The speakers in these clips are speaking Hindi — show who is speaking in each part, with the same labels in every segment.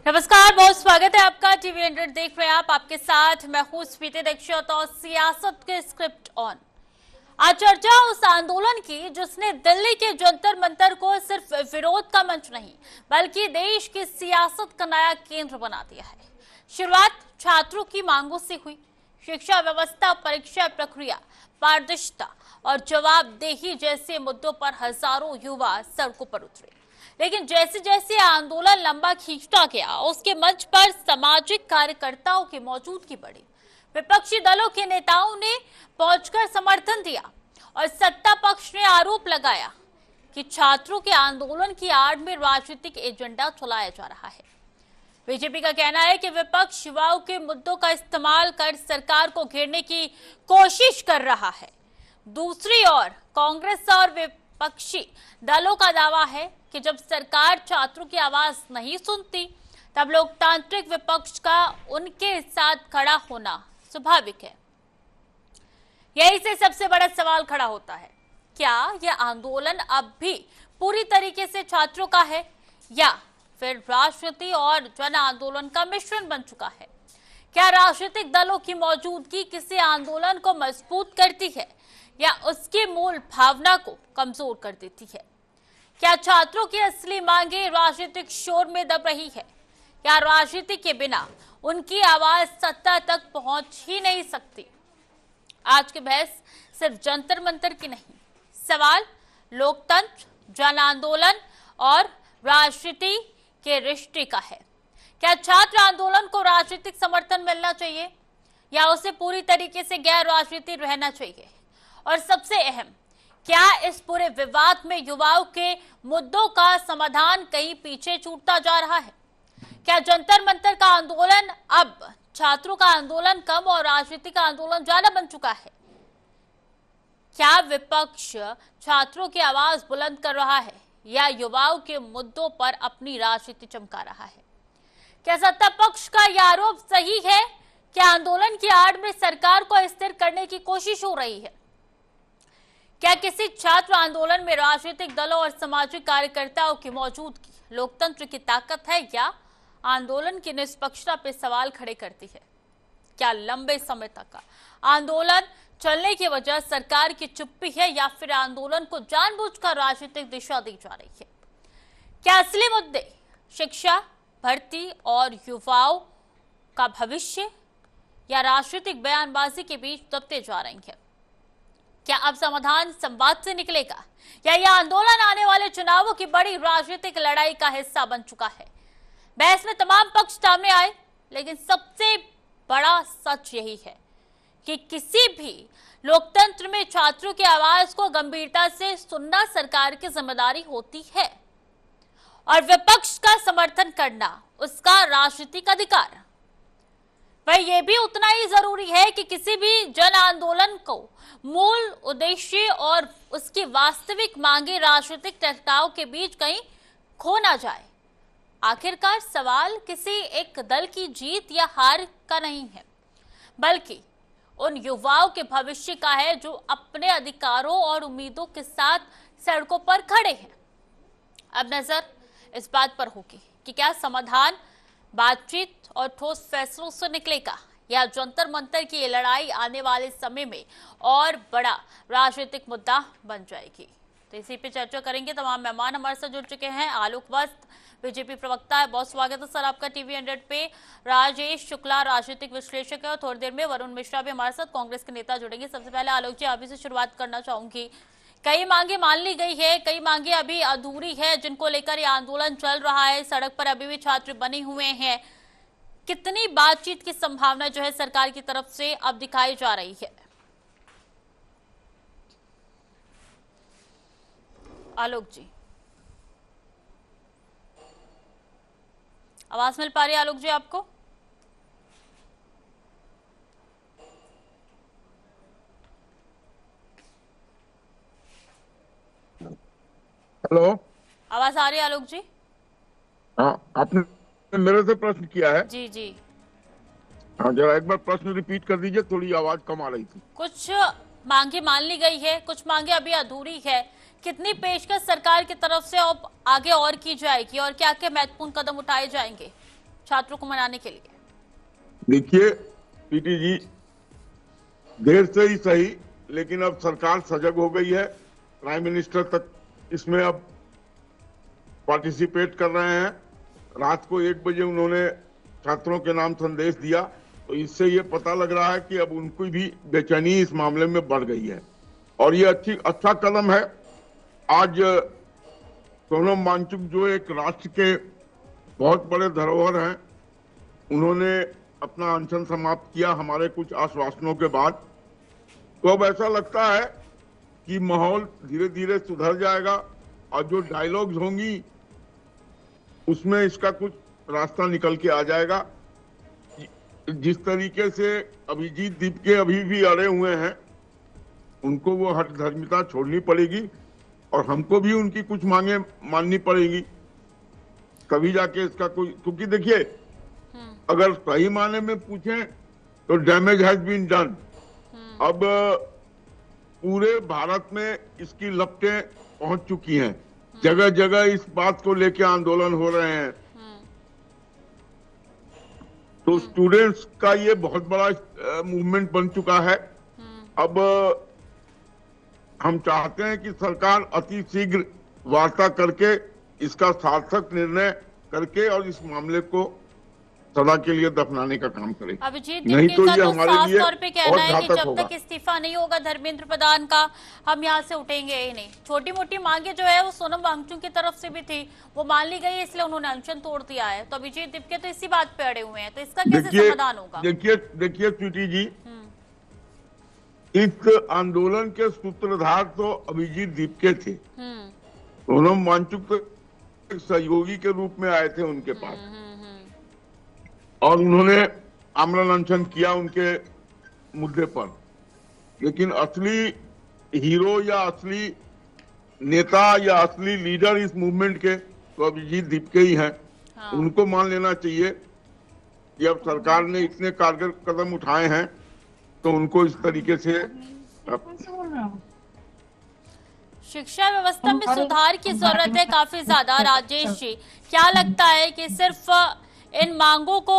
Speaker 1: नमस्कार, बहुत स्वागत है आपका। टीवी 100 देख रहे हैं आप। आपके साथ मैं हूं स्वीति दीक्षित और सियासत के स्क्रिप्ट ऑन। आज चर्चा उस आंदोलन की जिसने दिल्ली के जंतर मंतर को सिर्फ विरोध का मंच नहीं बल्कि देश की सियासत का नया केंद्र बना दिया है। शुरुआत छात्रों की मांगों से हुई। शिक्षा व्यवस्था, परीक्षा प्रक्रिया, पारदर्शिता और जवाबदेही जैसे मुद्दों पर हजारों युवा सड़कों पर उतरे। लेकिन जैसे जैसे आंदोलन लंबा खींचता गया, उसके मंच पर सामाजिक कार्यकर्ताओं की मौजूदगी बढ़ी। विपक्षी दलों के नेताओं ने पहुंचकर समर्थन दिया और सत्ता पक्ष ने आरोप लगाया कि छात्रों के आंदोलन की आड़ में राजनीतिक एजेंडा चलाया जा रहा है। बीजेपी का कहना है कि विपक्ष युवाओं के मुद्दों का इस्तेमाल कर सरकार को घेरने की कोशिश कर रहा है। दूसरी ओर कांग्रेस और विपक्षी दलों का दावा है कि जब सरकार छात्रों की आवाज नहीं सुनती, तब लोकतांत्रिक विपक्ष का उनके साथ खड़ा होना स्वाभाविक है। यही से सबसे बड़ा सवाल खड़ा होता है, क्या यह आंदोलन अब भी पूरी तरीके से छात्रों का है या फिर राजनीति और जन आंदोलन का मिश्रण बन चुका है? क्या राजनीतिक दलों की मौजूदगी किसी आंदोलन को मजबूत करती है या उसकी मूल भावना को कमजोर कर देती है? क्या छात्रों की असली मांगे राजनीतिक शोर में दब रही है या राजनीति के बिना उनकी आवाज सत्ता तक पहुंच ही नहीं सकती? आज की बहस सिर्फ जंतर मंतर की नहीं, सवाल लोकतंत्र, जन आंदोलन और राजनीति के रिश्ते का है। क्या छात्र आंदोलन को राजनीतिक समर्थन मिलना चाहिए या उसे पूरी तरीके से गैर राजनीति रहना चाहिए? और सबसे अहम, क्या इस पूरे विवाद में युवाओं के मुद्दों का समाधान कहीं पीछे छूटता जा रहा है? क्या जंतर मंतर का आंदोलन अब छात्रों का आंदोलन कम और राजनीति का आंदोलन ज्यादा बन चुका है? क्या विपक्ष छात्रों की आवाज बुलंद कर रहा है या युवाओं के मुद्दों पर अपनी राजनीति चमका रहा है? क्या सत्ता पक्ष का यह आरोप सही है कि आंदोलन की आड़ में सरकार को अस्थिर करने की कोशिश हो रही है? क्या किसी छात्र आंदोलन में राजनीतिक दलों और सामाजिक कार्यकर्ताओं की मौजूदगी लोकतंत्र की ताकत है या आंदोलन की निष्पक्षता पर सवाल खड़े करती है? क्या लंबे समय तक आंदोलन चलने की वजह सरकार की चुप्पी है या फिर आंदोलन को जानबूझकर राजनीतिक दिशा दी जा रही है? क्या असली मुद्दे शिक्षा, भर्ती और युवाओं का भविष्य या राजनीतिक बयानबाजी के बीच दबते जा रही है? क्या अब समाधान संवाद से निकलेगा या यह आंदोलन आने वाले चुनावों की बड़ी राजनीतिक लड़ाई का हिस्सा बन चुका है? बहस में तमाम पक्ष सामने आए, लेकिन सबसे बड़ा सच यही है कि किसी भी लोकतंत्र में छात्रों की आवाज को गंभीरता से सुनना सरकार की जिम्मेदारी होती है और विपक्ष का समर्थन करना उसका राजनीतिक अधिकार। वह यह भी उतना ही जरूरी है कि किसी भी जन आंदोलन को मूल उद्देश्य और उसकी वास्तविक मांगे राजनीतिक टकराव के बीच कहीं खो ना जाए। आखिरकार सवाल किसी एक दल की जीत या हार का नहीं है, बल्कि उन युवाओं के भविष्य का है जो अपने अधिकारों और उम्मीदों के साथ सड़कों पर खड़े हैं। अब नजर इस बात पर होगी कि क्या समाधान बातचीत और ठोस फैसलों से निकलेगा या जंतर मंतर की ये लड़ाई आने वाले समय में और बड़ा राजनीतिक मुद्दा बन जाएगी। तो इसी पे चर्चा करेंगे। तमाम मेहमान हमारे साथ जुड़ चुके हैं। आलोक वस्त बीजेपी प्रवक्ता है, बहुत स्वागत है सर आपका टीवी 100 पे। राजेश शुक्ला राजनीतिक विश्लेषक है और थोड़ी देर में वरुण मिश्रा भी हमारे साथ कांग्रेस के नेता जुड़ेंगे। सबसे पहले आलोक जी, आप ही से शुरुआत करना चाहूंगी। कई मांगे मान ली गई है, कई मांगे अभी अधूरी है जिनको लेकर ये आंदोलन चल रहा है। सड़क पर अभी भी छात्र बने हुए हैं। कितनी बातचीत की संभावना जो है सरकार की तरफ से अब दिखाई जा रही है? आलोक जी, आवाज मिल पा रही है आलोक जी आपको?
Speaker 2: हेलो,
Speaker 1: आवाज आ रही है आलोक जी?
Speaker 2: हाँ, आपने मेरे से प्रश्न किया है?
Speaker 1: जी जी।
Speaker 2: हाँ, जरा एक बार प्रश्न रिपीट कर दीजिए, थोड़ी आवाज कम आ रही थी।
Speaker 1: कुछ मांगे मान ली गई है, कुछ मांगे अभी अधूरी है। कितनी पेशकश सरकार की तरफ से अब आगे और की जाएगी और क्या क्या महत्वपूर्ण कदम उठाए जाएंगे? छात्रों को मनाने के लिए?
Speaker 2: देखिए पीटी जी, देर से ही सही, लेकिन अब सरकार सजग हो गई है। प्राइम मिनिस्टर तक इसमें अब पार्टिसिपेट कर रहे हैं। रात को 1 बजे उन्होंने छात्रों के नाम संदेश दिया, तो इससे ये पता लग रहा है कि अब उनको भी बेचैनी इस मामले में बढ़ गई है और ये अच्छा कदम है। आज सोनम वांगचुक जो एक राष्ट्र के बहुत बड़े धरोहर हैं, उन्होंने अपना अनशन समाप्त किया हमारे कुछ आश्वासनों के बाद। तो अब ऐसा लगता है कि माहौल धीरे धीरे सुधर जाएगा और जो डायलॉग्स होंगी उसमें इसका कुछ रास्ता निकल के आ जाएगा। जिस तरीके से अभिजीत दीपके अभी भी अड़े हुए हैं, उनको वो हठधर्मिता छोड़नी पड़ेगी और हमको भी उनकी कुछ मांगे माननी पड़ेगी, तभी जाके इसका कोई, क्योंकि देखिए अगर सही माने में पूछें तो डैमेज हैज बीन डन। अब पूरे भारत में इसकी लपटें पहुंच चुकी हैं, जगह जगह इस बात को लेकर आंदोलन हो रहे हैं। तो स्टूडेंट्स का ये बहुत बड़ा मूवमेंट बन चुका है। अब हम चाहते हैं कि सरकार अति शीघ्र वार्ता करके इसका सार्थक निर्णय करके और इस मामले को सदा के लिए दफनाने का काम करे।
Speaker 1: अभिजीत
Speaker 2: नहीं
Speaker 1: दीपके
Speaker 2: तो
Speaker 1: का
Speaker 2: ये
Speaker 1: तो
Speaker 2: हमारे
Speaker 1: साफ
Speaker 2: लिए
Speaker 1: तौर पे कहना
Speaker 2: बहुत
Speaker 1: है कि
Speaker 2: घातक
Speaker 1: जब
Speaker 2: होगा।
Speaker 1: तक इस्तीफा नहीं होगा धर्मेंद्र प्रधान का, हम यहाँ से उठेंगे ही नहीं। छोटी मोटी मांगे जो है वो सोनम वांगचुक की तरफ से भी थी, वो मान ली गई, इसलिए उन्होंने अनशन तोड़ दिया है। तो अभिजीत दीपके तो इसी बात पे अड़े हुए हैं, तो इसका कैसे समाधान होगा?
Speaker 2: देखिए स्वीटी जी, इस आंदोलन के सूत्रधार तो अभिजीत दीपके थे। सोनम वांगचुक तो एक सहयोगी के रूप में आए थे उनके पास और उन्होंने आमरण अनशन किया उनके मुद्दे पर। लेकिन असली हीरो या असली नेता या असली लीडर इस मूवमेंट के तो अभिजीत दीपके ही हैं। उनको मान लेना चाहिए कि अब सरकार ने इतने कारगर कदम उठाए हैं तो उनको इस तरीके से
Speaker 1: शिक्षा व्यवस्था में सुधार की जरूरत है काफी ज्यादा। राजेश जी, क्या लगता है कि सिर्फ इन मांगों को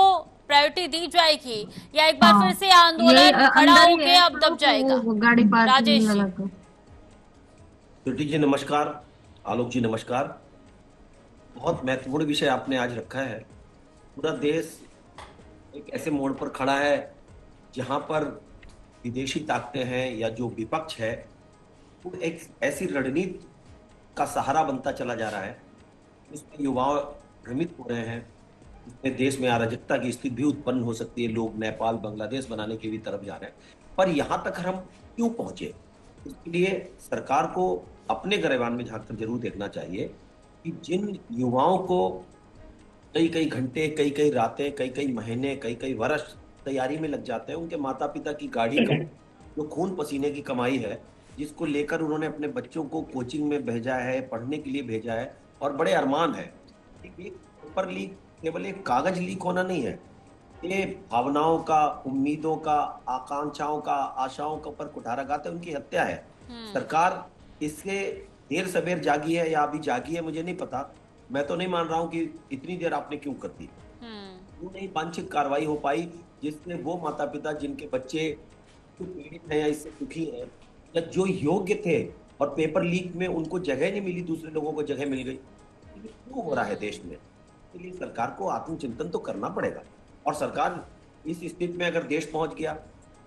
Speaker 1: प्रायोरिटी दी जाएगी या एक बार फिर से आंदोलन खड़ा होकर अब दब जाएगा? राजेश जी।
Speaker 3: स्वीटी जी नमस्कार, आलोक जी नमस्कार। बहुत महत्वपूर्ण विषय आपने आज रखा है। पूरा देश एक ऐसे मोड़ पर खड़ा है जहां पर विदेशी ताकतें हैं या जो विपक्ष है वो एक ऐसी रणनीति का सहारा बनता चला जा रहा है जिसमें युवा भ्रमित हो रहे हैं। इसमें देश में अराजकता की स्थिति भी उत्पन्न हो सकती है। लोग नेपाल बांग्लादेश बनाने की भी तरफ जा रहे हैं। पर यहाँ तक हम क्यों पहुंचे, इसके लिए सरकार को अपने गिरबान में झांक कर जरूर देखना चाहिए कि जिन युवाओं को कई कई घंटे, कई कई रातें, कई कई महीने, कई कई वर्ष तैयारी में लग जाते हैं, उनके माता पिता की गाड़ी का जो खून पसीने की कमाई है, जिसको लेकर उन्होंने अपने बच्चों को कोचिंग में भेजा है, पढ़ने के लिए भेजा है और बड़े अरमान है। पेपर लीक केवल एक कागज लीक होना नहीं है, ये भावनाओं का, उम्मीदों का, आकांक्षाओं का, आशाओं का ऊपर कुठारा गाते उनकी हत्या है। सरकार इससे देर सवेर जागी है या अभी जागी है मुझे नहीं पता। मैं तो नहीं मान रहा हूं कि इतनी देर आपने क्यों कर दी। क्यों नहीं वांछित कार्रवाई हो पाई जिससे वो माता पिता जिनके बच्चे पीड़ित हैं या इससे दुखी हैं या जो योग्य थे और पेपर लीक में उनको जगह नहीं मिली, दूसरे लोगों को जगह मिल गई, क्यों हो रहा है देश में। इसलिए सरकार को आत्मचिंतन तो करना पड़ेगा। और सरकार इस स्थिति में अगर देश पहुंच गया,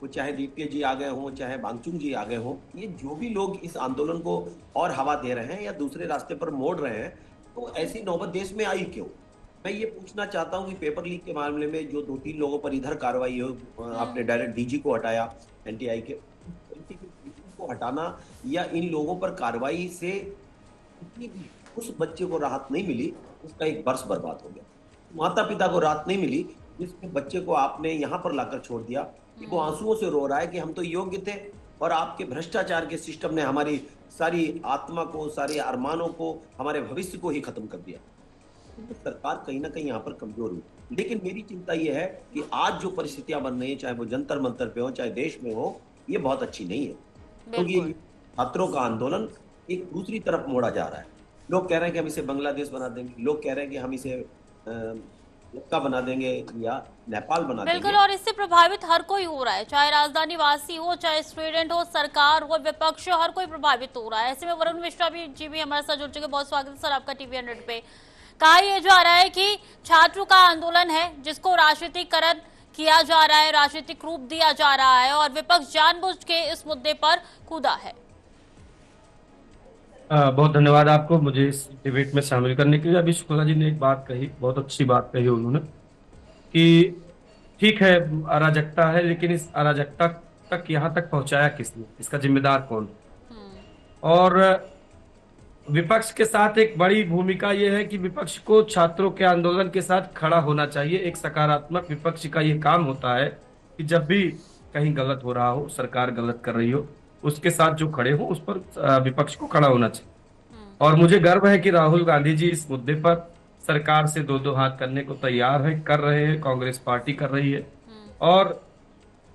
Speaker 3: वो चाहे दीपके जी आ गए हों, चाहे वांगचुक जी आ गए हों, ये जो भी लोग इस आंदोलन को और हवा दे रहे हैं या दूसरे रास्ते पर मोड़ रहे हैं, तो ऐसी नौबत देश में आई क्यों। मैं ये पूछना चाहता हूं कि पेपर लीक के मामले में जो 2-3 लोगों पर इधर कार्रवाई हो, आपने डायरेक्ट डीजी को हटाया, एनटीआई के को हटाना या इन लोगों पर कार्रवाई से उस बच्चे को राहत नहीं मिली, उसका 1 वर्ष बर्बाद हो गया। माता पिता को राहत नहीं मिली जिसके बच्चे को आपने यहाँ पर लाकर छोड़ दिया कि वो आंसुओं से रो रहा है कि हम तो योग्य थे और आपके भ्रष्टाचार के सिस्टम ने हमारी सारी आत्मा को, सारे अरमानों को, हमारे भविष्य को ही खत्म कर दिया। तो सरकार कहीं ना कहीं यहाँ पर कमजोर हुई। लेकिन मेरी चिंता ये है कि आज जो परिस्थितियां बन रही है, चाहे वो जंतर मंतर पे हो, चाहे देश में हो, ये बहुत अच्छी नहीं है। तो ये छात्रों का आंदोलन एक दूसरी तरफ मोड़ा जा रहा है। लोग कह रहे हैं कि हम इसे बांग्लादेश बना देंगे, लोग कह रहे हैं कि हम इसे श्रीलंका बना देंगे या नेपाल बना देंगे।
Speaker 1: बिल्कुल, और इससे प्रभावित हर कोई हो रहा है, चाहे राजधानी वासी हो, चाहे स्टूडेंट हो, सरकार हो, विपक्ष हो, हर कोई प्रभावित हो रहा है। ऐसे में वरुण मिश्रा जी भी हमारे साथ जुड़ चुके। बहुत स्वागत है सर आपका टीवी 100 पे। कहा यह जा रहा है कि छात्रों का आंदोलन है जिसको राजनीतिकरण किया जा रहा है, राजनीतिक रूप दिया जा रहा है और विपक्ष जानबूझ के इस मुद्दे पर कूदा है।
Speaker 4: बहुत धन्यवाद आपको मुझे इस डिबेट में शामिल करने के लिए। अभी शुक्ला जी ने एक बात कही, बहुत अच्छी बात कही उन्होंने, कि ठीक है अराजकता है, लेकिन इस अराजकता तक यहाँ तक पहुंचाया किसने, इसका जिम्मेदार कौन। और विपक्ष के साथ एक बड़ी भूमिका यह है कि विपक्ष को छात्रों के आंदोलन के साथ खड़ा होना चाहिए। एक सकारात्मक विपक्ष का ये काम होता है कि जब भी कहीं गलत हो रहा हो, सरकार गलत कर रही हो, उसके साथ जो खड़े हो उस पर विपक्ष को खड़ा होना चाहिए। और मुझे गर्व है कि राहुल गांधी जी इस मुद्दे पर सरकार से दो हाथ करने को तैयार है, कर रहे हैं, कांग्रेस पार्टी कर रही है। और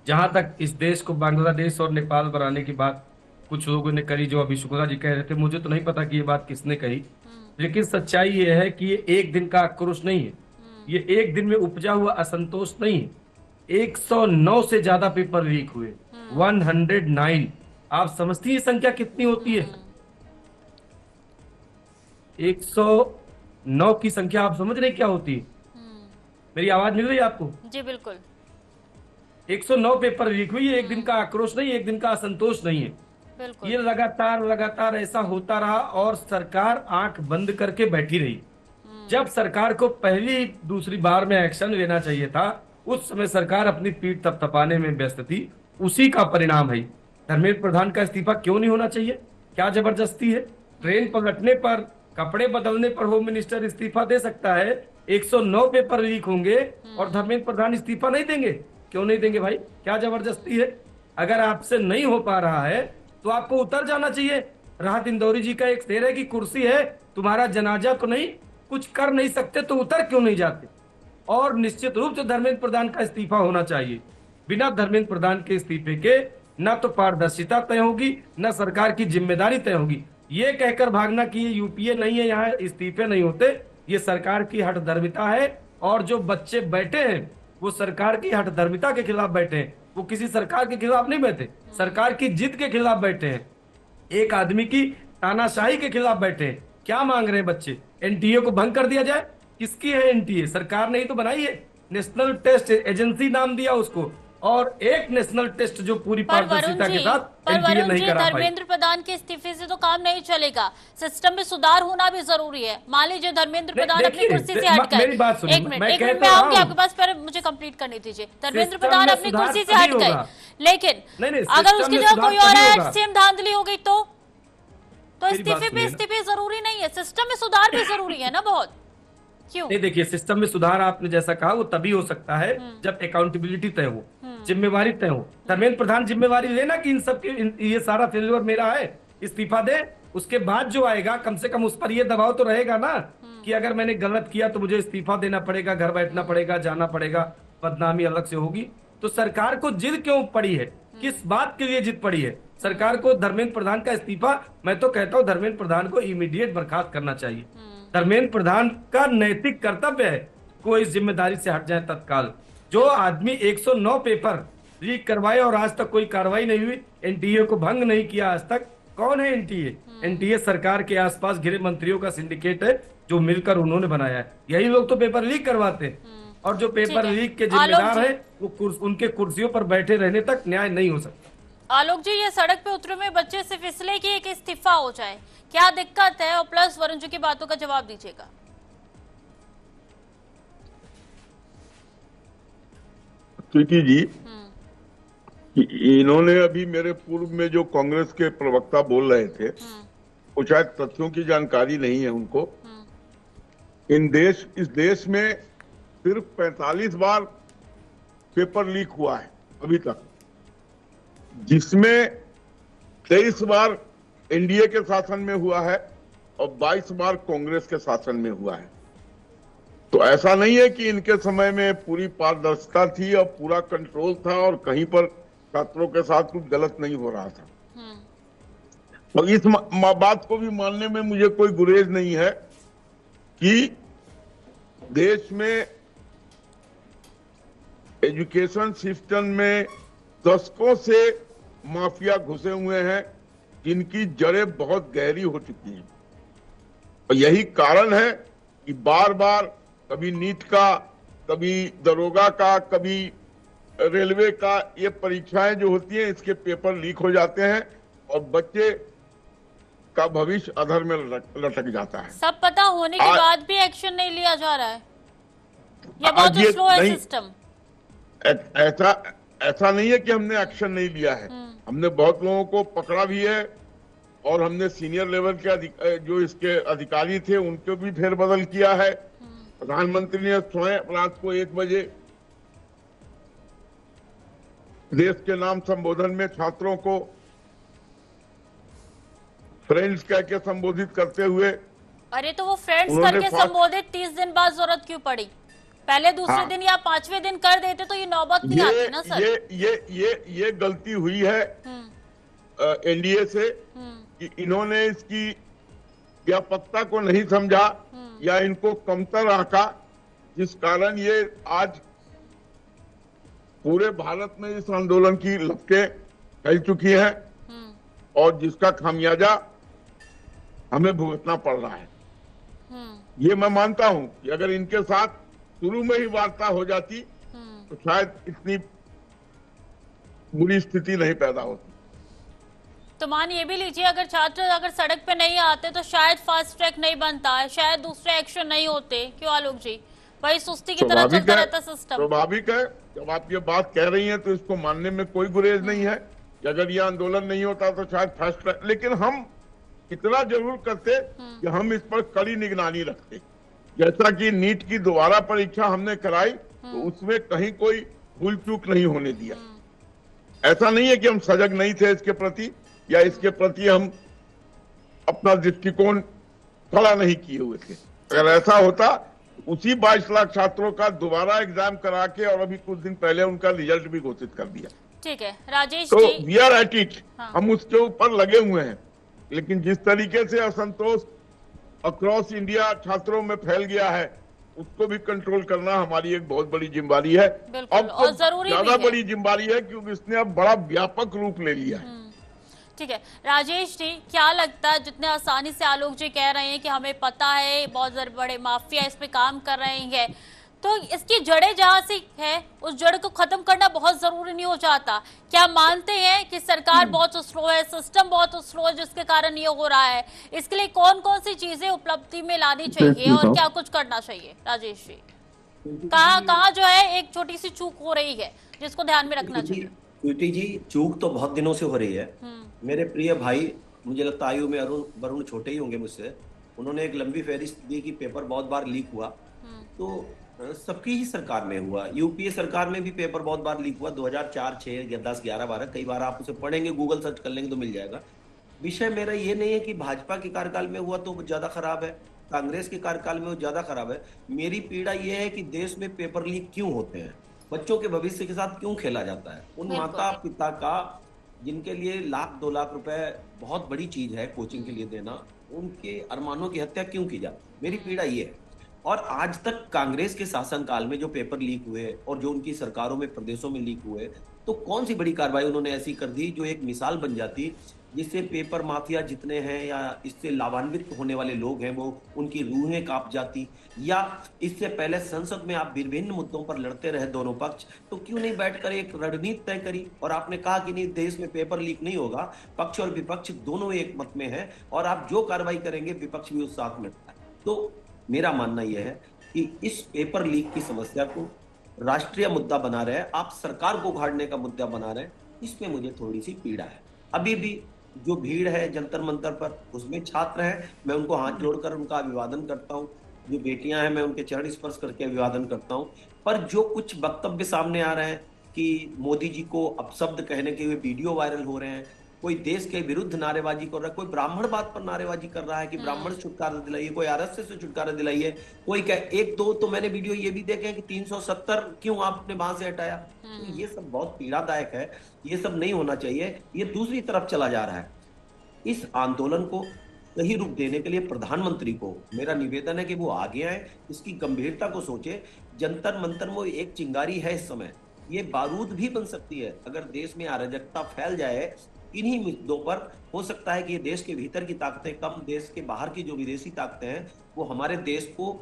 Speaker 4: जहां तक इस देश को बांग्लादेश और नेपाल बनाने की बात कुछ लोगों ने करी, जो अभी शुक्ला जी कह रहे थे, मुझे तो नहीं पता कि ये बात किसने कही, लेकिन सच्चाई ये है कि ये एक दिन का आक्रोश नहीं है, ये एक दिन में उपजा हुआ असंतोष नहीं है। 109 से ज्यादा पेपर लीक हुए, 109। आप समझती है संख्या कितनी होती है? 109 की संख्या आप समझ रहे क्या होती है? मेरी आवाज मिल रही है आपको?
Speaker 1: जी बिल्कुल।
Speaker 4: 109 पेपर लीक हुई, एक दिन का आक्रोश नहीं, एक दिन का असंतोष नहीं है। ये लगातार ऐसा होता रहा और सरकार आंख बंद करके बैठी रही। जब सरकार को पहली दूसरी बार में एक्शन लेना चाहिए था, उस समय सरकार अपनी पीठ थपथपाने में व्यस्त थी। उसी का परिणाम है। धर्मेंद्र प्रधान का इस्तीफा क्यों नहीं होना चाहिए? क्या जबरदस्ती है? ट्रेन पलटने पर, कपड़े बदलने पर होम मिनिस्टर इस्तीफा दे सकता है। 109 पेपर लीक होंगे और धर्मेंद्र प्रधान इस्तीफा नहीं देंगे? क्यों नहीं देंगे भाई? क्या जबरदस्ती है? अगर आपसे नहीं हो पा रहा है तो आपको उतर जाना चाहिए। राहत इंदौरी जी का एक शेर है कि कुर्सी है तुम्हारा जनाजा तो नहीं, कुछ कर नहीं सकते तो उतर क्यों नहीं जाते। और निश्चित रूप से धर्मेंद्र प्रधान का इस्तीफा होना चाहिए। बिना धर्मेंद्र प्रधान के इस्तीफे के न तो पारदर्शिता तय होगी, न सरकार की जिम्मेदारी तय होगी। ये कहकर भागना कि ये यूपीए नहीं है, यहाँ इस्तीफे नहीं होते, ये सरकार की हठधर्मिता है। और जो बच्चे बैठे हैं वो सरकार की हठधर्मिता के खिलाफ बैठे हैं, वो किसी सरकार के खिलाफ नहीं बैठे, सरकार की जिद के खिलाफ बैठे हैं, एक आदमी की तानाशाही के खिलाफ बैठे हैं। क्या मांग रहे हैं बच्चे? एनटीए को भंग कर दिया जाए। किसकी है एनटीए? सरकार ने ही तो बनाई है, नेशनल टेस्ट एजेंसी नाम दिया उसको, और एक नेशनल टेस्ट जो पूरी पारदर्शिता के साथ एनटीए नहीं करा पाई।
Speaker 1: धर्मेंद्र प्रधान के इस्तीफे से तो काम नहीं चलेगा, सिस्टम में सुधार होना भी जरूरी है। मान लीजिए धर्मेंद्र प्रधान अपनी कुर्सी से हट गए, एक मिनट में आऊंगी आपके पास, पहले मुझे कंप्लीट करने दीजिए। धर्मेंद्र प्रधान अपनी कुर्सी से हट गए, लेकिन अगर उसकी जगह कोई और है, सेम धांधली हो गई तो इस्तीफे पे इस्तीफे जरूरी नहीं है, सिस्टम में सुधार भी जरूरी है ना बहुत। क्यों
Speaker 4: नहीं? देखिए, सिस्टम में सुधार आपने जैसा कहा वो तभी हो सकता है जब अकाउंटेबिलिटी तय हो, जिम्मेवारी तय हो। धर्मेंद्र प्रधान जिम्मेवारी लेना कि इन सब के ये सारा फेल्योर मेरा है, इस्तीफा दे। उसके बाद जो आएगा कम से कम उस पर ये दबाव तो रहेगा ना कि अगर मैंने गलत किया तो मुझे इस्तीफा देना पड़ेगा, घर बैठना पड़ेगा, जाना पड़ेगा, बदनामी अलग से होगी। तो सरकार को जिद क्यों पड़ी है? किस बात के लिए जिद पड़ी है सरकार को? धर्मेंद्र प्रधान का इस्तीफा, मैं तो कहता हूँ धर्मेंद्र प्रधान को इमीडिएट बर्खास्त करना चाहिए। धर्मेंद्र प्रधान का नैतिक कर्तव्य है कोई जिम्मेदारी से हट जाए तत्काल। जो आदमी 109 पेपर लीक करवाए और आज तक कोई कार्रवाई नहीं हुई, एनटीए को भंग नहीं किया आज तक, कौन है एनटीए? एनटीए सरकार के आसपास घिरे मंत्रियों का सिंडिकेट है जो मिलकर उन्होंने बनाया है। यही लोग तो पेपर लीक करवाते हैं, और जो पेपर लीक के जिम्मेदार है वो उनके कुर्सियों पर बैठे रहने तक न्याय नहीं हो सकता।
Speaker 1: आलोक जी, ये सड़क पे उतरे में बच्चे सिर्फ इसलिए कि एक इस्तीफा हो जाए, क्या दिक्कत है? और प्लस वरुण जी की बातों का जवाब दीजिएगा।
Speaker 2: स्वीटी जी, इन्होंने अभी मेरे पूर्व में जो कांग्रेस के प्रवक्ता बोल रहे थे, वो शायद तथ्यों की जानकारी नहीं है उनको। इस देश में सिर्फ 45 बार पेपर लीक हुआ है अभी तक, जिसमें 23 बार एनडीए के शासन में हुआ है और 22 बार कांग्रेस के शासन में हुआ है। तो ऐसा नहीं है कि इनके समय में पूरी पारदर्शिता थी और पूरा कंट्रोल था और कहीं पर छात्रों के साथ कुछ गलत नहीं हो रहा था। तो इस बात को भी मानने में मुझे कोई गुरेज नहीं है कि देश में एजुकेशन सिस्टम में दशकों से माफिया घुसे हुए हैं, जिनकी जड़ें बहुत गहरी हो चुकी हैं। और यही कारण है कि बार बार कभी नीट का, कभी दरोगा का, कभी रेलवे का, ये परीक्षाएं जो होती हैं इसके पेपर लीक हो जाते हैं और बच्चे का भविष्य अधर में लटक जाता है।
Speaker 1: सब पता होने के बाद भी एक्शन नहीं लिया जा रहा है, ये बहुत स्लो है सिस्टम।
Speaker 2: ऐसा नहीं है कि हमने एक्शन नहीं लिया है, हमने बहुत लोगों को पकड़ा भी है और हमने सीनियर लेवल के जो इसके अधिकारी थे उनको भी फेरबदल किया है। प्रधानमंत्री ने स्वयं रात को 1 बजे देश के नाम संबोधन में छात्रों को फ्रेंड्स कह के संबोधित करते हुए,
Speaker 1: अरे तो वो फ्रेंड्स करके संबोधित 30 दिन बाद जरूरत क्यों पड़ी? पहले दूसरे दिन या 5वें दिन कर देते तो ये नौबत नहीं आती ना सर।
Speaker 2: ये गलती हुई है एनडीए से कि इन्होंने इसकी व्यापकता को नहीं समझा या इनको कमतर आंका, जिस कारण ये आज पूरे भारत में इस आंदोलन की लपटें फैल चुकी हैं और जिसका खामियाजा हमें भुगतना पड़ रहा है। ये मैं मानता हूं कि अगर इनके साथ शुरू में ही वार्ता हो जाती तो शायद इतनी बुरी स्थिति नहीं पैदा होती।
Speaker 1: तो मान ये भी लीजिए, अगर छात्र अगर सड़क पे नहीं आते तो शायद फास्ट ट्रैक नहीं बनता है, शायद दूसरे एक्शन नहीं होते। क्यों आलोक जी, वही सुस्ती की तरह चलता रहता सिस्टम।
Speaker 2: स्वाभाविक है, जब आप ये बात कह रही हैं तो इसको मानने में कोई गुरेज नहीं है कि अगर ये आंदोलन नहीं होता तो शायद फास्ट ट्रैक, लेकिन हम इतना जरूर करते कि हम इस पर कड़ी निगरानी रखते। जैसा कि नीट की दोबारा परीक्षा हमने कराई तो उसमें कहीं कोई भूल चूक नहीं होने दिया। ऐसा नहीं है कि हम सजग नहीं थे इसके प्रति या इसके प्रति हम अपना दृष्टिकोण खड़ा नहीं किए हुए थे। अगर ऐसा होता, उसी 22 लाख छात्रों का दोबारा एग्जाम करा के और अभी कुछ दिन पहले उनका रिजल्ट भी घोषित कर दिया।
Speaker 1: ठीक है राजेश
Speaker 2: तो
Speaker 1: जी,
Speaker 2: वी आर एट इट, हम उसके ऊपर लगे हुए हैं। लेकिन जिस तरीके से असंतोष अक्रॉस इंडिया छात्रों में फैल गया है, उसको भी कंट्रोल करना हमारी एक बहुत बड़ी जिम्मेदारी है। अब
Speaker 1: और जरूरी
Speaker 2: ज्यादा बड़ी जिम्मेदारी है क्योंकि इसने अब बड़ा व्यापक रूप ले लिया है।
Speaker 1: ठीक है राजेश जी, क्या लगता है जितने आसानी से आलोक जी कह रहे हैं कि हमें पता है बहुत बड़े माफिया इस पे काम कर रहे हैं, तो इसकी जड़ें जहां से है उस जड़ को खत्म करना बहुत जरूरी नहीं हो जाता? क्या मानते हैं कि सरकार बहुत स्लो है, सिस्टम बहुत स्लो है जिसके कारण ये हो रहा है? इसके लिए कौन कौन सी चीजें उपलब्धि में लानी चाहिए और क्या कुछ करना चाहिए? राजेश जी, कहाँ जो है एक छोटी सी चूक हो रही है जिसको ध्यान में रखना चाहिए?
Speaker 3: स्वीटी जी, चूक तो बहुत दिनों से हो रही है। मेरे प्रिय भाई, मुझे लगता है आयु में वरुण छोटे ही होंगे मुझसे, उन्होंने एक लंबी फहरिस्त दी कि पेपर बहुत बार लीक हुआ। तो सबकी ही सरकार में हुआ, यूपीए सरकार में भी पेपर बहुत बार लीक हुआ, 2004, 6, 10, 11, 12, कई बार आप उसे पढ़ेंगे, गूगल सर्च कर लेंगे तो मिल जाएगा। विषय मेरा ये नहीं है कि भाजपा के कार्यकाल में हुआ तो ज्यादा खराब है, कांग्रेस के कार्यकाल में वो ज्यादा खराब है। मेरी पीड़ा ये है कि देश में पेपर लीक क्यों होते हैं, बच्चों के भविष्य के साथ क्यों खेला जाता है। उन माता पिता का जिनके लिए लाख 2 लाख रुपए बहुत बड़ी चीज है कोचिंग के लिए देना, उनके अरमानों की हत्या क्यों की जाती, मेरी पीड़ा ये है। और आज तक कांग्रेस के शासनकाल में जो पेपर लीक हुए और जो उनकी सरकारों में प्रदेशों में लीक हुए, तो कौन सी बड़ी कार्रवाई उन्होंने ऐसी कर दी जो एक मिसाल बन जाती, जिससे पेपर माफिया जितने हैं या इससे लाभान्वित होने वाले लोग हैं वो उनकी रूहें कांप जाती। या इससे पहले संसद में आप विभिन्न मुद्दों पर लड़ते रहे दोनों पक्ष, तो क्यों नहीं बैठकर एक रणनीति तय करी? और आपने कहा कि नहीं, देश में पेपर लीक नहीं होगा, पक्ष और विपक्ष दोनों एक मत में है और आप जो कार्रवाई करेंगे विपक्ष भी उस साथ में। तो मेरा मानना यह है कि इस पेपर लीक की समस्या को राष्ट्रीय मुद्दा बना रहे, आप सरकार को उखाड़ने का मुद्दा बना रहे, इसमें मुझे थोड़ी सी पीड़ा है। अभी भी जो भीड़ है जंतर मंतर पर, उसमें छात्र हैं, मैं उनको हाथ जोड़कर उनका अभिवादन करता हूँ, जो बेटियां हैं मैं उनके चरण स्पर्श करके अभिवादन करता हूँ। पर जो कुछ वक्तव्य सामने आ रहे हैं कि मोदी जी को अपशब्द कहने के हुए वीडियो वायरल हो रहे हैं, कोई देश के विरुद्ध नारेबाजी कर रहा है, कोई ब्राह्मण बात पर नारेबाजी कर रहा है कि ब्राह्मण से छुटकारा दिलाइए, कोई आरएसएस से छुटकारा दिलाइए, कोई एक दो तो मैंने वीडियो ये भी देखे हैं कि 370 क्यों आपने वहां से हटाया। तो ये सब बहुत पीड़ादायक है, ये सब नहीं होना चाहिए, ये दूसरी तरफ चला जा रहा है। इस आंदोलन को सही रूप देने के लिए प्रधानमंत्री को मेरा निवेदन है कि वो आगे आए, इसकी गंभीरता को सोचे। जंतर मंतर में एक चिंगारी है इस समय, ये बारूद भी बन सकती है। अगर देश में अराजकता फैल जाए इन्हीं मुद्दों पर, हो सकता है कि ये देश के भीतर की ताकतें कम, देश के बाहर की जो विदेशी ताकतें हैं वो हमारे देश को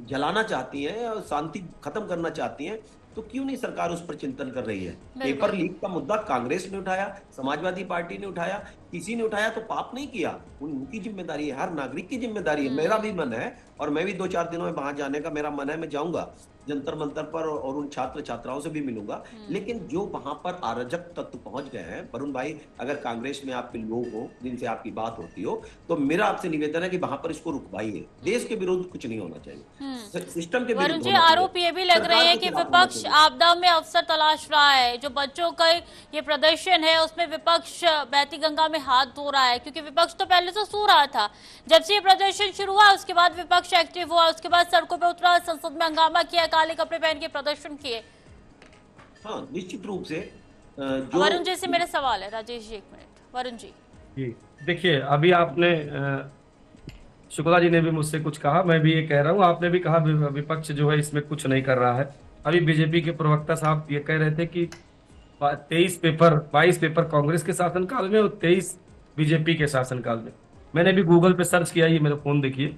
Speaker 3: जलाना चाहती हैं और शांति खत्म करना चाहती हैं। तो क्यों नहीं सरकार उस पर चिंतन कर रही है? पेपर लीक का मुद्दा कांग्रेस ने उठाया, समाजवादी पार्टी ने उठाया, किसी ने उठाया तो पाप नहीं किया। उनकी जिम्मेदारी है, हर नागरिक की जिम्मेदारी है। मेरा भी मन है और मैं भी 2-4 दिनों में वहां जाने का मेरा मन है, मैं जाऊंगा जंतर मंतर पर और उन छात्र छात्राओं से भी मिलूंगा। लेकिन जो वहां पर अराजक तत्व पहुंच गए हैं, वरुण भाई, अगर कांग्रेस में आपके लोग हो जिनसे आपकी बात होती हो, तो मेरा आपसे निवेदन है कि वहां पर इसको रुकवाइए। देश के विरुद्ध कुछ नहीं होना चाहिए, सिस्टम के
Speaker 1: वरुण
Speaker 3: विरुद्ध
Speaker 1: जी,
Speaker 3: होना चाहिए।
Speaker 1: आरोप ये भी लग रहे हैं कि विपक्ष आपदा में अवसर तलाश रहा है। जो बच्चों का ये प्रदर्शन है उसमें विपक्ष बहती गंगा में हाथ धो रहा है, क्योंकि विपक्ष तो पहले तो सो रहा था। जब से ये प्रदर्शन शुरू हुआ उसके बाद विपक्ष एक्टिव हुआ, उसके बाद सड़कों पर उतरा, संसद में हंगामा किया, काले कपड़े पहन के प्रदर्शन किए।
Speaker 3: हाँ, निश्चित रूप से
Speaker 1: वरुण जी से मेरा सवाल है, राजेश जी 1 मिनट। वरुण जी
Speaker 4: देखिए, अभी आपने शुक्ला जी ने भी मुझसे कुछ कहा, मैं भी ये कह रहा हूँ, आपने भी कहा विपक्ष जो है इसमें कुछ नहीं कर रहा है। अभी बीजेपी के प्रवक्ता साहब ये कह रहे थे कि 22 पेपर कांग्रेस के शासनकाल में और 23 बीजेपी के शासनकाल में। मैंने भी गूगल पे सर्च किया, ये मेरा फोन देखिए,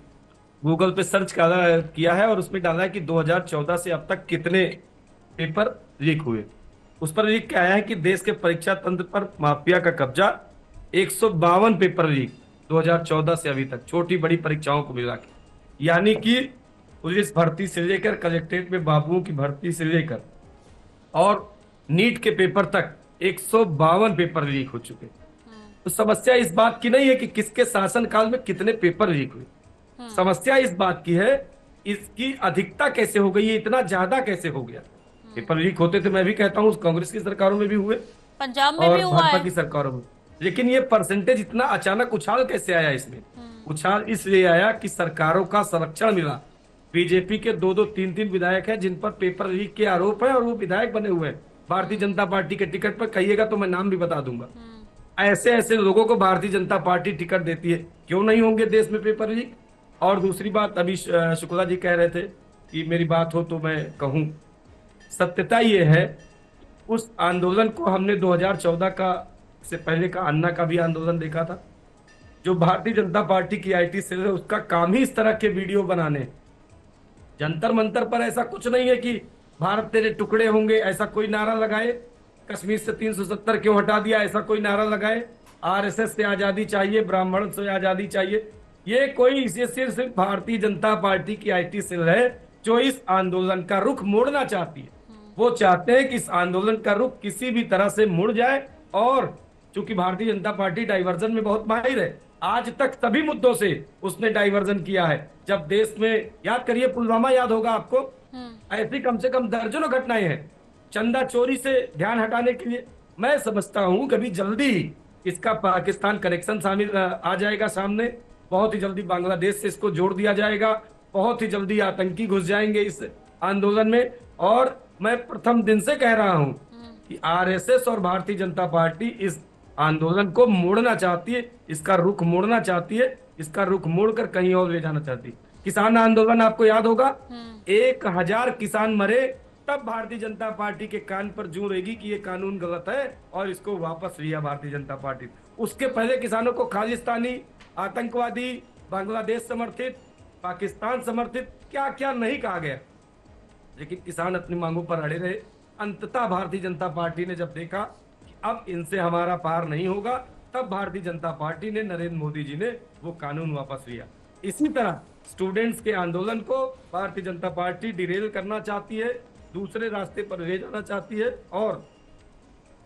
Speaker 4: गूगल पे सर्च किया है और उसमें डाला है कि 2014 से अब तक कितने पेपर लीक हुए। उस पर लीक क्या आया है कि देश के परीक्षा तंत्र पर माफिया का कब्जा, 152 पेपर लीक 2014 से अभी तक, छोटी बड़ी परीक्षाओं को मिला के। यानी कि पुलिस भर्ती से लेकर कलेक्ट्रेट में बाबुओं की भर्ती से लेकर और नीट के पेपर तक 152 पेपर लीक हो चुके। तो समस्या इस बात की नहीं है कि किसके शासनकाल में कितने पेपर लीक हुए, समस्या इस बात की है इसकी अधिकता कैसे हो गई है, इतना ज्यादा कैसे हो गया। पेपर लीक होते थे, मैं भी कहता हूँ कांग्रेस की सरकारों में भी हुए,
Speaker 1: पंजाब में
Speaker 4: और
Speaker 1: भी हुआ
Speaker 4: भाजपा
Speaker 1: है
Speaker 4: की सरकारों में, लेकिन ये परसेंटेज इतना अचानक उछाल कैसे आया? इसमें उछाल इसलिए आया कि सरकारों का संरक्षण मिला। बीजेपी के 2-2, 3-3 विधायक हैं जिन पर पेपर लीक के आरोप है और वो विधायक बने हुए हैं। भारतीय जनता पार्टी के टिकट पर कहिएगा तो मैं नाम भी बता दूंगा। ऐसे ऐसे लोगों को भारतीय जनता पार्टी टिकट देती है, क्यों नहीं होंगे देश में पेपर लीक? और दूसरी बात, अभी शुक्ला जी कह रहे थे कि मेरी बात हो तो मैं कहूं, सत्यता ये है उस आंदोलन को हमने 2014 का से पहले का अन्ना का भी आंदोलन देखा था। जो भारतीय जनता पार्टी की आईटी सेल है उसका काम ही इस तरह के वीडियो बनाने। जंतर मंतर पर ऐसा कुछ नहीं है कि भारत तेरे टुकड़े होंगे, ऐसा कोई नारा लगाए। कश्मीर से 370 क्यों हटा दिया, ऐसा कोई नारा लगाए। आरएसएस से आजादी चाहिए, ब्राह्मण से आजादी चाहिए, ये कोई, इसे सिर्फ भारतीय जनता पार्टी की आईटी सेल है जो इस आंदोलन का रुख मोड़ना चाहती है। वो चाहते हैं कि इस आंदोलन का रुख किसी भी तरह से मुड़ जाए, और चूंकि भारतीय जनता पार्टी डाइवर्जन में बहुत माहिर है, आज तक सभी मुद्दों से उसने डाइवर्जन किया है। जब देश में, याद करिए पुलवामा याद होगा आपको, ऐसी कम से कम दर्जनों घटनाएं हैं चंदा चोरी से ध्यान हटाने के लिए। मैं समझता हूं कभी जल्दी ही इसका पाकिस्तान कनेक्शन शामिल आ जाएगा सामने, बहुत ही जल्दी बांग्लादेश से इसको जोड़ दिया जाएगा, बहुत ही जल्दी आतंकी घुस जाएंगे इस आंदोलन में। और मैं प्रथम दिन से कह रहा हूं कि आरएसएस और भारतीय जनता पार्टी इस आंदोलन को मोड़ना चाहती है, इसका रुख मोड़ना चाहती है, इसका रुख मोड़कर कहीं और ले जाना चाहती है। किसान आंदोलन आपको याद होगा, 1000 किसान मरे, तब भारतीय जनता पार्टी के कान पर जूं रहेगी कि ये कानून गलत है और इसको वापस लिया भारतीय जनता पार्टी। उसके पहले किसानों को खालिस्तानी, आतंकवादी, बांग्लादेश समर्थित, पाकिस्तान समर्थित, क्या क्या नहीं कहा गया, लेकिन किसान अपनी मांगों पर अड़े रहे। अंततः भारतीय जनता पार्टी ने जब देखा कि अब इनसे हमारा पार नहीं होगा, तब भारतीय जनता पार्टी ने, नरेंद्र मोदी जी ने वो कानून वापस लिया। इसी तरह स्टूडेंट्स के आंदोलन को भारतीय जनता पार्टी डिरेल करना चाहती है, दूसरे रास्ते पर ले जाना चाहती है और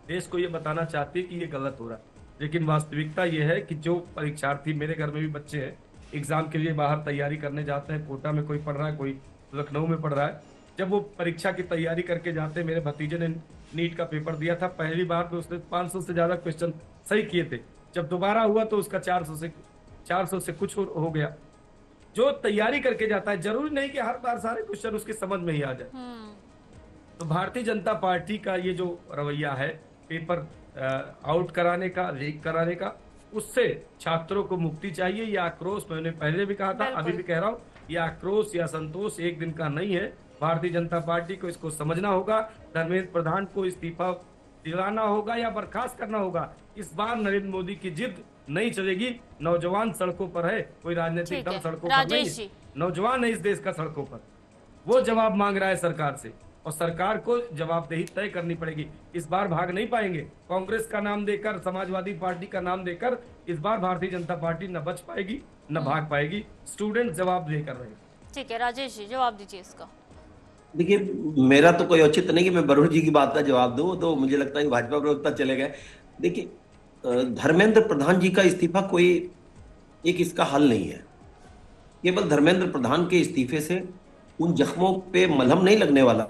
Speaker 4: देश को ये बताना चाहती है कि ये गलत हो रहा है। लेकिन वास्तविकता ये है कि जो परीक्षार्थी, मेरे घर में भी बच्चे हैं, एग्जाम के लिए बाहर तैयारी करने जाते हैं, कोटा में कोई पढ़ रहा है, कोई लखनऊ में पढ़ रहा है, जब वो परीक्षा की तैयारी करके जाते हैं, मेरे भतीजे ने नीट का पेपर दिया था, पहली बार में उसने 500 से ज्यादा क्वेश्चन सही किए थे, जब दोबारा हुआ तो उसका 400 से कुछ हो गया। जो तैयारी करके जाता है, जरूरी नहीं कि हर बार सारे क्वेश्चन उसकी समझ में ही आ जाए। तो भारतीय जनता पार्टी का ये जो रवैया है पेपर आउट कराने का, लीक कराने का, उससे छात्रों को मुक्ति चाहिए। ये आक्रोश मैंने पहले भी कहा था, अभी भी कह रहा हूँ, ये आक्रोश या संतोष एक दिन का नहीं है, भारतीय जनता पार्टी को इसको समझना होगा। धर्मेंद्र प्रधान को इस्तीफा दिलाना होगा या बर्खास्त करना होगा। इस बार नरेंद्र मोदी की जिद नहीं चलेगी। नौजवान सड़कों पर है, कोई राजनीतिक
Speaker 1: ठीक
Speaker 4: दल
Speaker 1: है
Speaker 4: सड़कों पर नहीं
Speaker 1: राजेश
Speaker 4: है,
Speaker 1: जी।
Speaker 4: नौजवान है इस देश का सड़कों पर। वो जवाब मांग रहा है सरकार से और सरकार को जवाबदेही तय करनी पड़ेगी। इस बार भाग नहीं पाएंगे। कांग्रेस का नाम देकर, समाजवादी पार्टी का नाम देकर इस बार भारतीय जनता पार्टी न बच पाएगी न भाग पाएगी। स्टूडेंट जवाब देकर रहे।
Speaker 1: ठीक है राजेश जी, जवाब दीजिए इसका।
Speaker 3: देखिए, मेरा तो कोई औचित्य नहीं कि मैं वरुण जी की बात का जवाब दूं, तो मुझे लगता है कि भाजपा प्रवक्ता चले गए। देखिए, धर्मेंद्र प्रधान जी का इस्तीफा कोई एक इसका हल नहीं है। केवल धर्मेंद्र प्रधान के इस्तीफे से उन जख्मों पे मलहम नहीं लगने वाला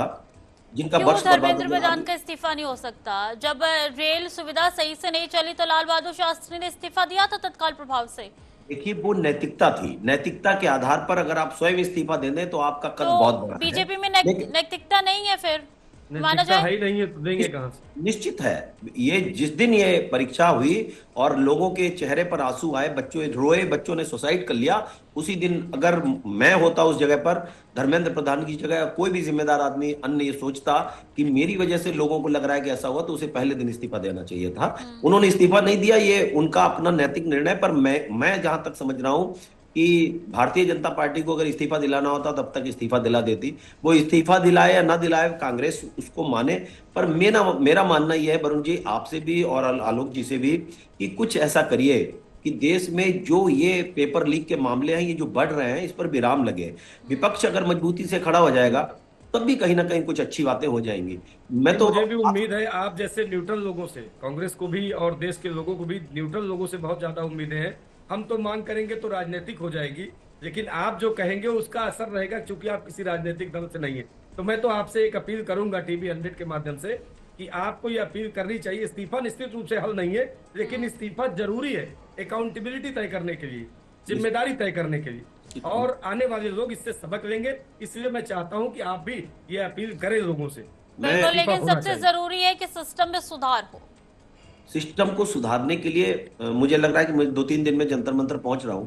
Speaker 3: जिनका
Speaker 1: क्यों
Speaker 3: वर्ष बर्बाद
Speaker 1: धर्मेंद्र
Speaker 3: हो
Speaker 1: प्रधान
Speaker 3: गया।
Speaker 1: का इस्तीफा नहीं हो सकता? जब रेल सुविधा सही से नहीं चली तो लाल बहादुर शास्त्री ने इस्तीफा दिया था तत्काल प्रभाव से।
Speaker 3: देखिए, वो नैतिकता थी। नैतिकता के आधार पर अगर आप स्वयं इस्तीफा दे दें तो आपका कद बहुत
Speaker 1: तो
Speaker 3: बड़ा है।
Speaker 1: बीजेपी में
Speaker 3: लेकिन
Speaker 1: नैतिकता नहीं है, फिर माना
Speaker 4: नैतिकता
Speaker 1: जाए?
Speaker 4: है ही नहीं है तो देंगे कहां से?
Speaker 3: निश्चित है। ये जिस दिन ये परीक्षा हुई और लोगों के चेहरे पर आंसू आए, बच्चों रोए, बच्चों ने सुसाइड कर लिया, उसी दिन अगर मैं होता उस जगह पर, धर्मेंद्र प्रधान की जगह कोई भी जिम्मेदार आदमी अन्य ये सोचता कि मेरी वजह से लोगों को लग रहा है कि ऐसा हुआ, तो उसे पहले दिन इस्तीफा देना चाहिए था। उन्होंने इस्तीफा नहीं दिया, ये उनका अपना नैतिक निर्णय। पर मैं जहां तक समझ रहा हूं कि भारतीय जनता पार्टी को अगर इस्तीफा दिलाना होता तब तक इस्तीफा दिला देती। वो इस्तीफा दिलाए या ना दिलाए, कांग्रेस उसको माने। पर मेरा मानना यह है वरुण जी, आपसे भी और आलोक जी से भी, कि कुछ ऐसा करिए कि देश में जो ये पेपर लीक के मामले हैं, ये जो बढ़ रहे हैं, इस पर विराम लगे। विपक्ष अगर मजबूती से खड़ा हो जाएगा तब भी कहीं ना कहीं कुछ अच्छी बातें हो जाएंगी। मैं तो
Speaker 4: मुझे भी उम्मीद है आप जैसे न्यूट्रल लोगों से, कांग्रेस को भी और देश के लोगों को भी न्यूट्रल लोगों से बहुत ज्यादा उम्मीदें हैं। हम तो मांग करेंगे तो राजनीतिक हो जाएगी, लेकिन आप जो कहेंगे उसका असर रहेगा, क्योंकि आप किसी राजनीतिक दल से नहीं है। तो मैं तो आपसे एक अपील करूंगा टीवी 100 के माध्यम से कि आपको ये अपील करनी चाहिए। इस्तीफा निश्चित रूप से हल नहीं है, लेकिन इस्तीफा जरूरी है अकाउंटेबिलिटी तय करने के लिए, जिम्मेदारी तय करने के लिए, और आने वाले लोग इससे सबक लेंगे। इसलिए मैं चाहता हूं कि आप भी ये अपील करें लोगों से।
Speaker 1: बिल्कुल, लेकिन
Speaker 4: होना
Speaker 1: सबसे
Speaker 4: चाहिए।
Speaker 1: जरूरी है कि सिस्टम में सुधार हो।
Speaker 3: सिस्टम को सुधारने के लिए मुझे लग रहा है कि मैं 2-3 दिन में जंतर मंतर पहुंच रहा हूं,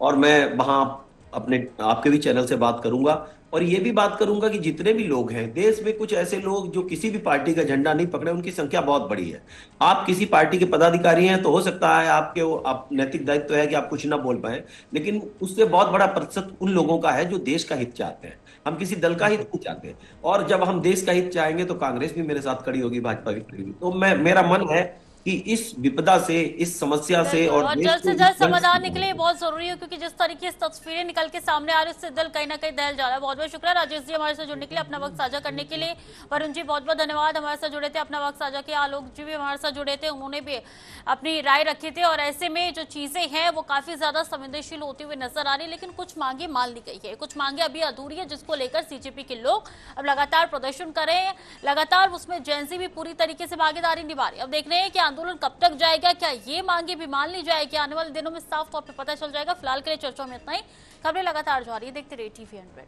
Speaker 3: और मैं वहां अपने आपके भी चैनल से बात करूंगा, और ये भी बात करूंगा कि जितने भी लोग हैं देश में, कुछ ऐसे लोग जो किसी भी पार्टी का झंडा नहीं पकड़े, उनकी संख्या बहुत बड़ी है। आप किसी पार्टी के पदाधिकारी हैं तो हो सकता है आप नैतिक दायित्व है कि आप कुछ ना बोल पाए, लेकिन उससे बहुत बड़ा प्रतिशत उन लोगों का है जो देश का हित चाहते हैं। हम किसी दल का हित नहीं चाहते, और जब हम देश का हित चाहेंगे तो कांग्रेस भी मेरे साथ खड़ी होगी, भाजपा भी खड़ी होगी। तो मेरा मन है कि इस विपदा से, इस समस्या से,
Speaker 1: बिल्कुल,
Speaker 3: और
Speaker 1: और
Speaker 3: देश
Speaker 1: जल्द
Speaker 3: को
Speaker 1: से
Speaker 3: इस
Speaker 1: जल्द
Speaker 3: जंग
Speaker 1: समाधान
Speaker 3: से
Speaker 1: निकले, ये बहुत जरूरी है, क्योंकि जिस तरीके से तस्वीरें निकल के सामने आ रही है, उससे दिल कहीं ना कहीं दहल जा रहा है। बहुत बहुत शुक्रिया राजेश जी हमारे साथ जुड़ने के लिए, अपना वक्त साझा करने के लिए। वरुण जी बहुत बहुत धन्यवाद, हमारे साथ जुड़े थे, अपना वक्त साझा किया। आलोक जी भी हमारे साथ जुड़े थे, उन्होंने भी अपनी राय रखी थी। और ऐसे में जो चीजें हैं वो काफी ज्यादा संवेदनशील होती हुई नजर आ रही है, लेकिन कुछ मांगे मान ली गई है, कुछ मांगे अभी अधूरी है, जिसको लेकर सीजेपी के लोग अब लगातार प्रदर्शन कर रहे हैं। लगातार उसमें जेएनजी भी पूरी तरीके से भागीदारी निभा रही है। अब देखना है कि आंदोलन कब तक जाएगा, क्या ये मांगे भी मान ली जाएगी, आने वाले दिनों में साफ तौर पर पता चल जाएगा। फिलहाल के लिए चर्चा में इतना ही। खबरें लगातार जारी है, देखते रहिए टीवी 100।